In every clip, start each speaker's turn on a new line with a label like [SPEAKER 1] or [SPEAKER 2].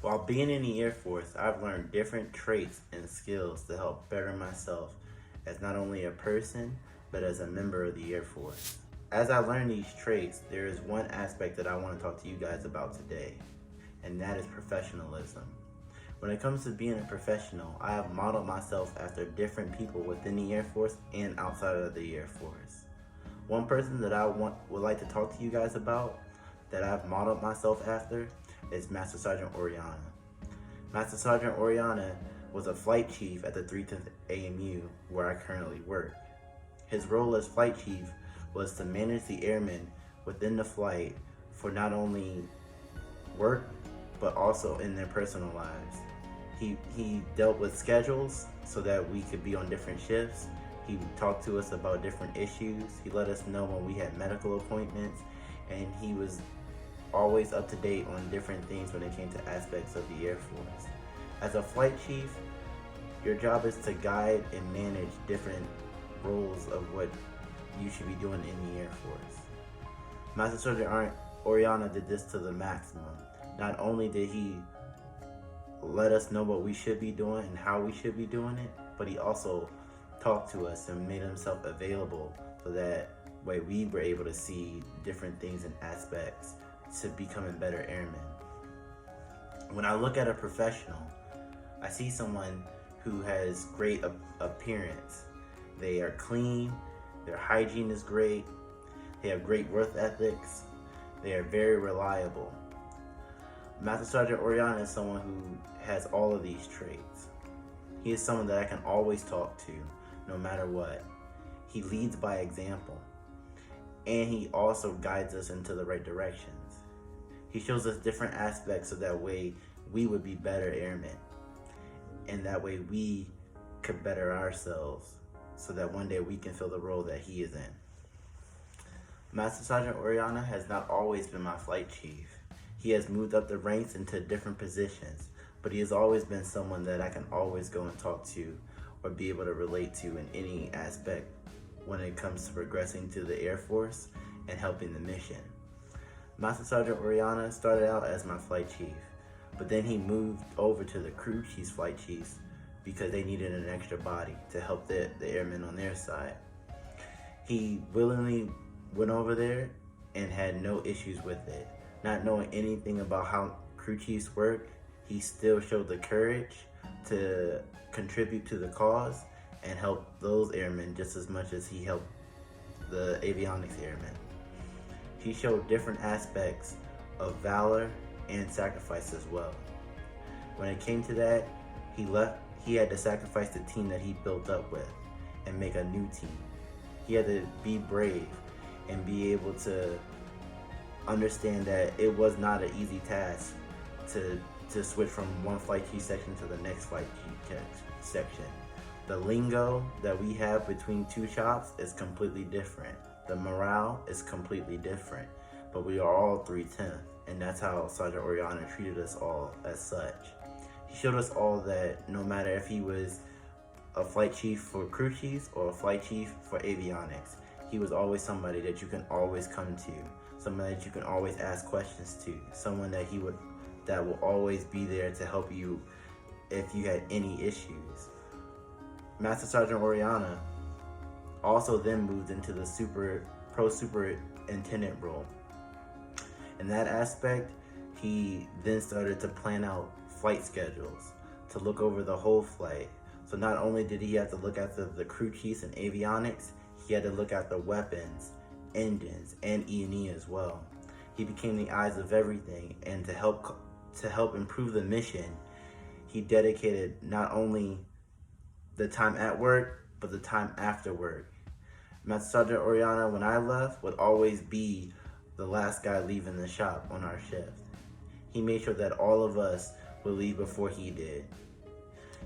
[SPEAKER 1] While being in the Air Force, I've learned different traits and skills to help better myself as not only a person, but as a member of the Air Force. As I learn these traits, there is one aspect that I want to talk to you guys about today, and that is professionalism. When it comes to being a professional, I have modeled myself after different people within the Air Force and outside of the Air Force. One person that would like to talk to you guys about that I've modeled myself after is Master Sergeant Oriana. Master Sergeant Oriana was a flight chief at the 310th AMU where I currently work. His role as flight chief was to manage the airmen within the flight for not only work but also in their personal lives. He dealt with schedules so that we could be on different shifts. He talked to us about different issues. He let us know when we had medical appointments, and he was always up to date on different things when it came to aspects of the Air Force. As a flight chief, your job is to guide and manage different roles of what you should be doing in the Air Force. Master Sergeant Oriana did this to the maximum. Not only did he let us know what we should be doing and how we should be doing it, but he also talked to us and made himself available so that way we were able to see different things and aspects to becoming better airmen. When I look at a professional, I see someone who has great appearance. They are clean, their hygiene is great, they have great work ethics, they are very reliable. Master Sergeant Oriana is someone who has all of these traits. He is someone that I can always talk to, no matter what. He leads by example, and he also guides us into the right directions. He shows us different aspects so that way we would be better airmen, and that way we could better ourselves so that one day we can fill the role that he is in. Master Sergeant Oriana has not always been my flight chief. He has moved up the ranks into different positions, but he has always been someone that I can always go and talk to or be able to relate to in any aspect when it comes to progressing to the Air Force and helping the mission. Master Sergeant Oriana started out as my flight chief, but then he moved over to the crew chief's flight chiefs because they needed an extra body to help the airmen on their side. He willingly went over there and had no issues with it. Not knowing anything about how crew chiefs work, he still showed the courage to contribute to the cause and help those airmen just as much as he helped the avionics airmen. He showed different aspects of valor and sacrifice as well. When it came to that, he had to sacrifice the team that he built up with and make a new team. He had to be brave and be able to understand that it was not an easy task to switch from one flight chief section to the next flight chief section. The lingo that we have between two shops is completely different. The morale is completely different, but we are all 310th, and that's how Sergeant Oriana treated us all as such. He showed us all that no matter if he was a flight chief for crew chiefs or a flight chief for avionics, he was always somebody that you can always come to, someone that you can always ask questions to, someone that will always be there to help you if you had any issues. Master Sergeant Oriana also then moved into the pro superintendent role. In that aspect, he then started to plan out flight schedules to look over the whole flight. So not only did he have to look at the crew chiefs and avionics, he had to look at the weapons, engines, and E&E as well. He became the eyes of everything, and to help improve the mission, he dedicated not only the time at work, but the time after work. Master Sergeant Oriana, when I left, would always be the last guy leaving the shop on our shift. He made sure that all of us would leave before he did.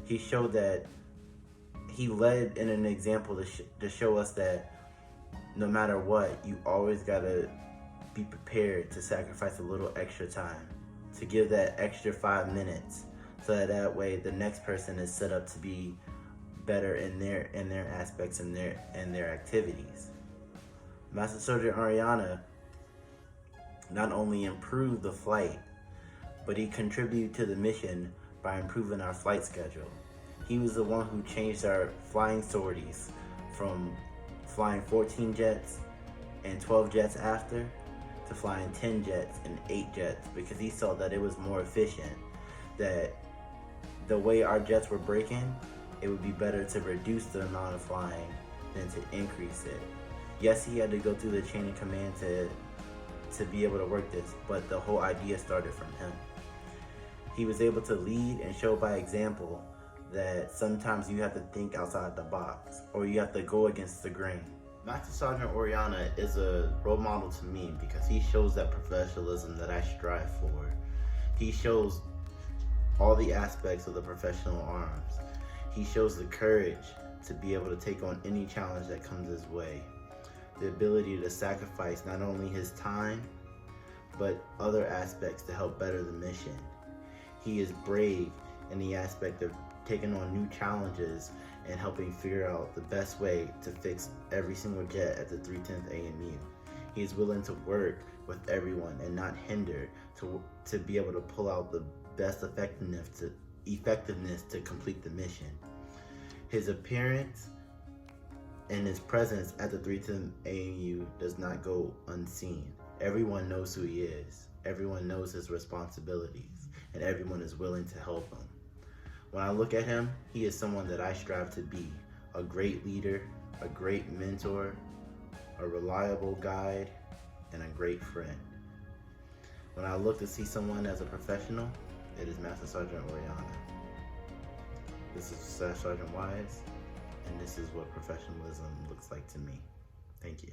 [SPEAKER 1] He showed that he led in an example to show us that no matter what, you always gotta be prepared to sacrifice a little extra time, to give that extra 5 minutes, so that way the next person is set up to be better in their aspects and their activities. Master Sergeant Oriana not only improved the flight, but he contributed to the mission by improving our flight schedule. He was the one who changed our flying sorties from flying 14 jets and 12 jets after to flying 10 jets and 8 jets, because he saw that it was more efficient, that the way our jets were breaking, it would be better to reduce the amount of flying than to increase it. Yes, he had to go through the chain of command to be able to work this, but the whole idea started from him. He was able to lead and show by example that sometimes you have to think outside the box, or you have to go against the grain. Master Sergeant Oriana is a role model to me because he shows that professionalism that I strive for. He shows all the aspects of the professional arms. He shows the courage to be able to take on any challenge that comes his way. The ability to sacrifice not only his time, but other aspects to help better the mission. He is brave in the aspect of taking on new challenges and helping figure out the best way to fix every single jet at the 310th AMU. He is willing to work with everyone and not hinder to be able to pull out the best effectiveness to complete the mission. His appearance and his presence at the 310th AMU does not go unseen. Everyone knows who he is. Everyone knows his responsibilities, and everyone is willing to help him. When I look at him, he is someone that I strive to be. A great leader, a great mentor, a reliable guide, and a great friend. When I look to see someone as a professional, it is Master Sergeant Oriana. This is Staff Sergeant Wise, and this is what professionalism looks like to me. Thank you.